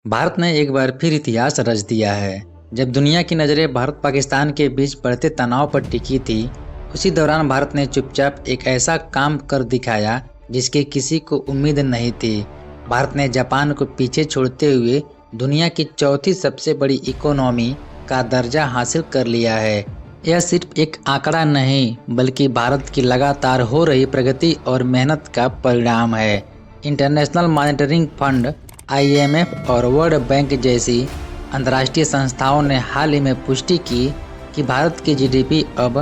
भारत ने एक बार फिर इतिहास रच दिया है। जब दुनिया की नज़रें भारत पाकिस्तान के बीच बढ़ते तनाव पर टिकी थी, उसी दौरान भारत ने चुपचाप एक ऐसा काम कर दिखाया जिसकी किसी को उम्मीद नहीं थी। भारत ने जापान को पीछे छोड़ते हुए दुनिया की चौथी सबसे बड़ी इकोनॉमी का दर्जा हासिल कर लिया है। यह सिर्फ एक आंकड़ा नहीं, बल्कि भारत की लगातार हो रही प्रगति और मेहनत का परिणाम है। इंटरनेशनल मॉनेटरी फंड IMF और वर्ल्ड बैंक जैसी अंतर्राष्ट्रीय संस्थाओं ने हाल ही में पुष्टि की कि भारत की GDP अब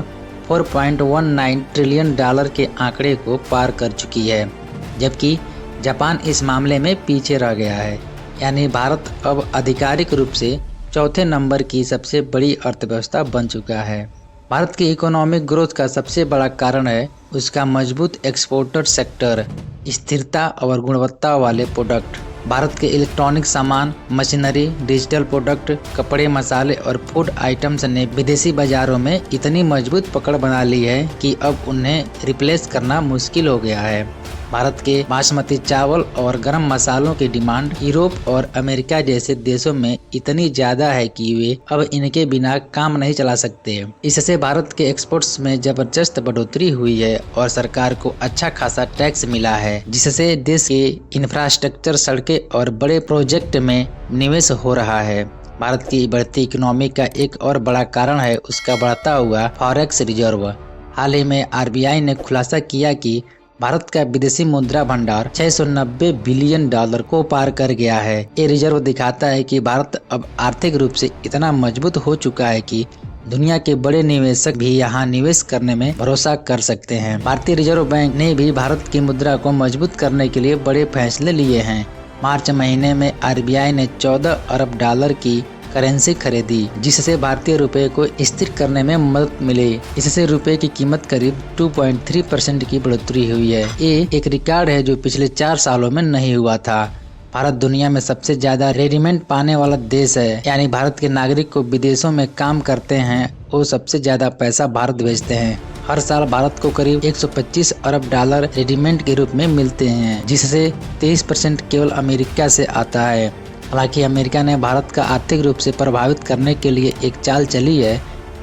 4.19 ट्रिलियन डॉलर के आंकड़े को पार कर चुकी है, जबकि जापान इस मामले में पीछे रह गया है। यानी भारत अब आधिकारिक रूप से चौथे नंबर की सबसे बड़ी अर्थव्यवस्था बन चुका है। भारत की इकोनॉमिक ग्रोथ का सबसे बड़ा कारण है उसका मजबूत एक्सपोर्टर सेक्टर, स्थिरता और गुणवत्ता वाले प्रोडक्ट। भारत के इलेक्ट्रॉनिक सामान, मशीनरी, डिजिटल प्रोडक्ट, कपड़े, मसाले और फूड आइटम्स ने विदेशी बाजारों में इतनी मजबूत पकड़ बना ली है कि अब उन्हें रिप्लेस करना मुश्किल हो गया है। भारत के बासमती चावल और गरम मसालों की डिमांड यूरोप और अमेरिका जैसे देशों में इतनी ज्यादा है कि वे अब इनके बिना काम नहीं चला सकते। इससे भारत के एक्सपोर्ट्स में जबरदस्त बढ़ोतरी हुई है और सरकार को अच्छा खासा टैक्स मिला है, जिससे देश के इंफ्रास्ट्रक्चर, सड़कें और बड़े प्रोजेक्ट में निवेश हो रहा है। भारत की बढ़ती इकोनॉमी का एक और बड़ा कारण है उसका बढ़ता हुआ फॉरेक्स रिजर्व। हाल ही में RBI ने खुलासा किया कि भारत का विदेशी मुद्रा भंडार 690 बिलियन डॉलर को पार कर गया है। ये रिजर्व दिखाता है कि भारत अब आर्थिक रूप से इतना मजबूत हो चुका है कि दुनिया के बड़े निवेशक भी यहाँ निवेश करने में भरोसा कर सकते हैं। भारतीय रिजर्व बैंक ने भी भारत की मुद्रा को मजबूत करने के लिए बड़े फैसले लिए हैं। मार्च महीने में RBI ने 14 अरब डॉलर की करेंसी खरीदी, जिससे भारतीय रुपए को स्थिर करने में मदद मिली। इससे रुपए की कीमत करीब 2.3% की बढ़ोतरी हुई है। ये एक रिकॉर्ड है जो पिछले 4 सालों में नहीं हुआ था। भारत दुनिया में सबसे ज्यादा रेडिमेंट पाने वाला देश है, यानी भारत के नागरिक को विदेशों में काम करते हैं वो सबसे ज्यादा पैसा भारत भेजते हैं। हर साल भारत को करीब 125 अरब डॉलर रेडीमेड के रूप में मिलते हैं, जिससे 23% केवल अमेरिका से आता है। हालांकि अमेरिका ने भारत का आर्थिक रूप से प्रभावित करने के लिए एक चाल चली है।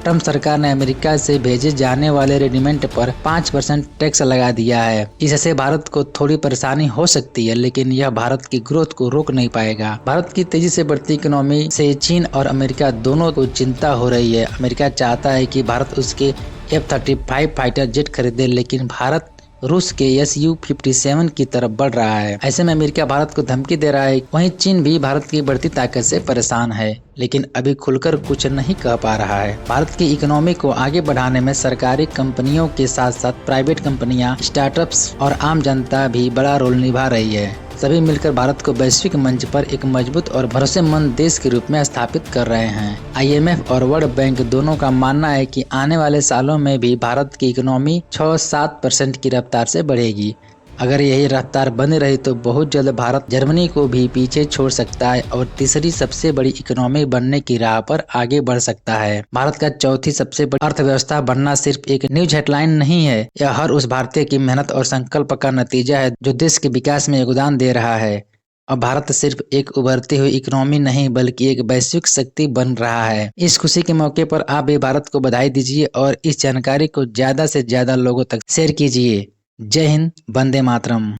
ट्रम्प सरकार ने अमेरिका से भेजे जाने वाले रेडीमेड पर 5% टैक्स लगा दिया है। इससे भारत को थोड़ी परेशानी हो सकती है, लेकिन यह भारत की ग्रोथ को रोक नहीं पाएगा। भारत की तेजी से बढ़ती इकोनॉमी से चीन और अमेरिका दोनों को चिंता हो रही है। अमेरिका चाहता है कि भारत उसके F-35 फाइटर जेट खरीदे, लेकिन भारत रूस के Su-57 की तरफ बढ़ रहा है। ऐसे में अमेरिका भारत को धमकी दे रहा है। वहीं चीन भी भारत की बढ़ती ताकत से परेशान है, लेकिन अभी खुलकर कुछ नहीं कह पा रहा है। भारत की इकोनॉमी को आगे बढ़ाने में सरकारी कंपनियों के साथ साथ प्राइवेट कंपनियां, स्टार्टअप्स और आम जनता भी बड़ा रोल निभा रही है। सभी मिलकर भारत को वैश्विक मंच पर एक मजबूत और भरोसेमंद देश के रूप में स्थापित कर रहे हैं। IMF और वर्ल्ड बैंक दोनों का मानना है कि आने वाले सालों में भी भारत की इकोनॉमी 6-7% की रफ्तार से बढ़ेगी। अगर यही रफ्तार बनी रही तो बहुत जल्द भारत जर्मनी को भी पीछे छोड़ सकता है और तीसरी सबसे बड़ी इकोनॉमी बनने की राह पर आगे बढ़ सकता है। भारत का चौथी सबसे बड़ी अर्थव्यवस्था बनना सिर्फ एक न्यूज हेडलाइन नहीं है, यह हर उस भारतीय की मेहनत और संकल्प का नतीजा है जो देश के विकास में योगदान दे रहा है। अब भारत सिर्फ एक उभरती हुई इकोनॉमी नहीं, बल्कि एक वैश्विक शक्ति बन रहा है। इस खुशी के मौके पर आप भी भारत को बधाई दीजिए और इस जानकारी को ज्यादा से ज्यादा लोगों तक शेयर कीजिए। जय हिंद, वंदे मातरम।